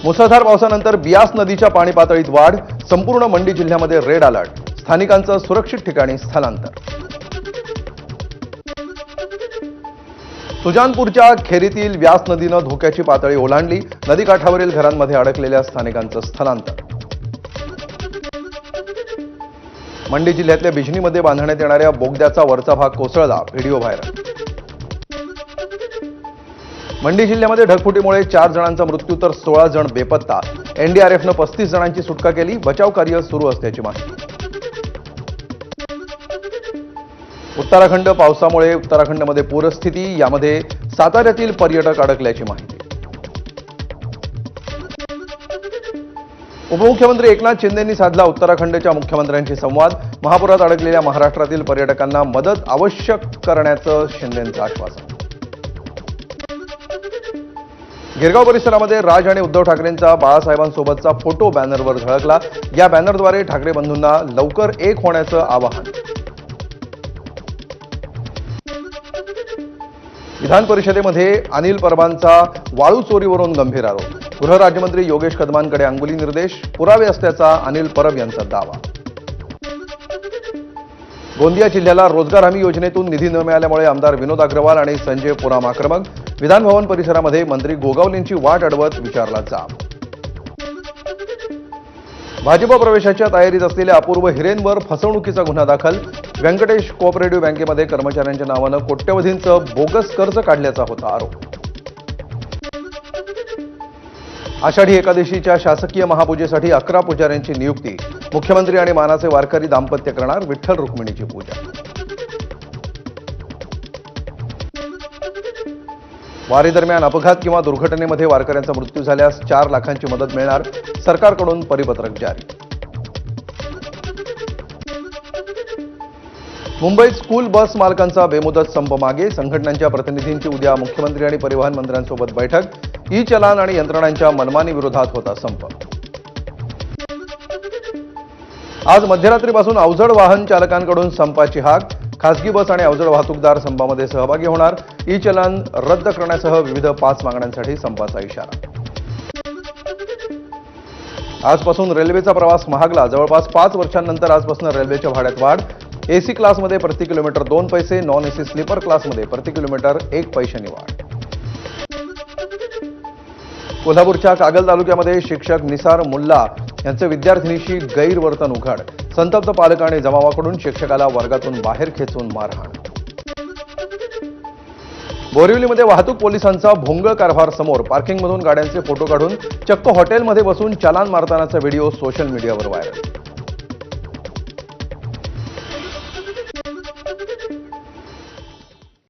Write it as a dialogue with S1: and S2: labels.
S1: मुसळधार पावसानंतर बियास नदीच्या पाणी पातळीत वाढ, संपूर्ण मंडी जिल्ह्यामध्ये रेड अलर्ट, स्थानिकांचं सुरक्षित ठिकाणी स्थलांतर. सुजानपूरच्या खेरीतील व्यास नदीनं धोक्याची पातळी ओलांडली, नदीकाठावरील घरांमध्ये अडकलेल्या स्थानिकांचं स्थलांतर. मंडी जिल्ह्यातल्या बिजनीमध्ये बांधण्यात येणाऱ्या बोगद्याचा वरचा भाग कोसळला, व्हिडिओ व्हायरल. मंडी जिल्ह्यामध्ये ढगफुटीमुळे 4 जणांचा मृत्यू तर 16 जण बेपत्ता. एनडीआरएफनं 35 जणांची सुटका केली, बचाव कार्य सुरू असल्याची माहिती. उत्तराखंड पावसामुळे उत्तराखंडमध्ये पूरस्थिती, यामध्ये साताऱ्यातील पर्यटक अडकल्याची माहिती. उपमुख्यमंत्री एकनाथ शिंदेंनी साधला उत्तराखंडच्या मुख्यमंत्र्यांशी संवाद. महापुरात अडकलेल्या महाराष्ट्रातील पर्यटकांना मदत आवश्यक करण्याचं शिंदेंचं आश्वासन. गिरगाव परिसरामध्ये राज आणि उद्धव ठाकरेंचा बाळासाहेबांसोबतचा फोटो बॅनरवर झळकला. या बॅनरद्वारे ठाकरे बंधूंना लवकर एक होण्याचं आवाहन. विधान परिषदेमध्ये अनिल परबांचा वाळू चोरीवरून गंभीर आरोप. गृहराज्यमंत्री योगेश कदमांकडे अंगुली निर्देश, पुरावे असल्याचा अनिल परब यांचा दावा. गोंदिया जिल्ह्याला रोजगार हमी योजनेतून निधी न मिळाल्यामुळे आमदार विनोद अग्रवाल आणि संजय पुराम आक्रमक. विधानभवन परिसरामध्ये मंत्री गोगावलेंची वाट अडवत विचारला जाब. भाजप प्रवेशाच्या तयारीत असलेल्या अपूर्व हिरेंवर फसवणुकीचा गुन्हा दाखल. व्यंकटेश कोऑपरेटिव्ह बँकेमध्ये कर्मचाऱ्यांच्या नावानं कोट्यवधींचं बोगस कर्ज काढल्याचा होता आरोप. आषाढी एकादशीच्या शासकीय महापूजेसाठी 11 पुजाऱ्यांची नियुक्ती. मुख्यमंत्री आणि मानाचे वारकरी दाम्पत्य करणार विठ्ठल रुक्मिणीची पूजा. वारीदरम्यान अपघात किंवा दुर्घटनेमध्ये वारकऱ्यांचा मृत्यू झाल्यास 4 लाखांची मदत मिळणार. सरकारकडून परिपत्रक जारी. मुंबईत स्कूल बस मालकांचा बेमुदत संप मागे. संघटनांच्या प्रतिनिधींची उद्या मुख्यमंत्री आणि परिवहन मंत्र्यांसोबत बैठक. ई चलान आणि यंत्रणांच्या मनमानी विरोधात होता संप. आज मध्यरात्रीपासून अवजड वाहन चालकांकडून संपाची हाक. खासगी बस आणि अवजड वाहतूकदार संपामध्ये सहभागी होणार. ई चलान रद्द करण्यासह विविध 5 मागण्यांसाठी संपाचा इशारा. आजपासून रेल्वेचा प्रवास महागला. जवळपास 5 वर्षांनंतर आजपासून रेल्वेच्या भाड्यात वाढ. एसी क्लासमध्ये प्रति किलोमीटर 2 पैसे, नॉन एसी स्लीपर क्लासमध्ये प्रति किलोमीटर 1 पैशांनी वाढ. कोल्हापूरच्या कागल तालुक्यामध्ये शिक्षक निसार मुल्ला यांचे विद्यार्थिनीशी गैरवर्तन उघड. संतप्त पालक आणि जमावाकडून शिक्षकाला वर्गातून बाहेर खेचून मारहाण. बोरिवलीमध्ये वाहतूक पोलिसांचा भोंगळ कारभार समोर. पार्किंगमधून गाड्यांचे फोटो काढून चक्क हॉटेलमध्ये बसून चलान मारतानाचा व्हिडिओ सोशल मीडियावर व्हायरल.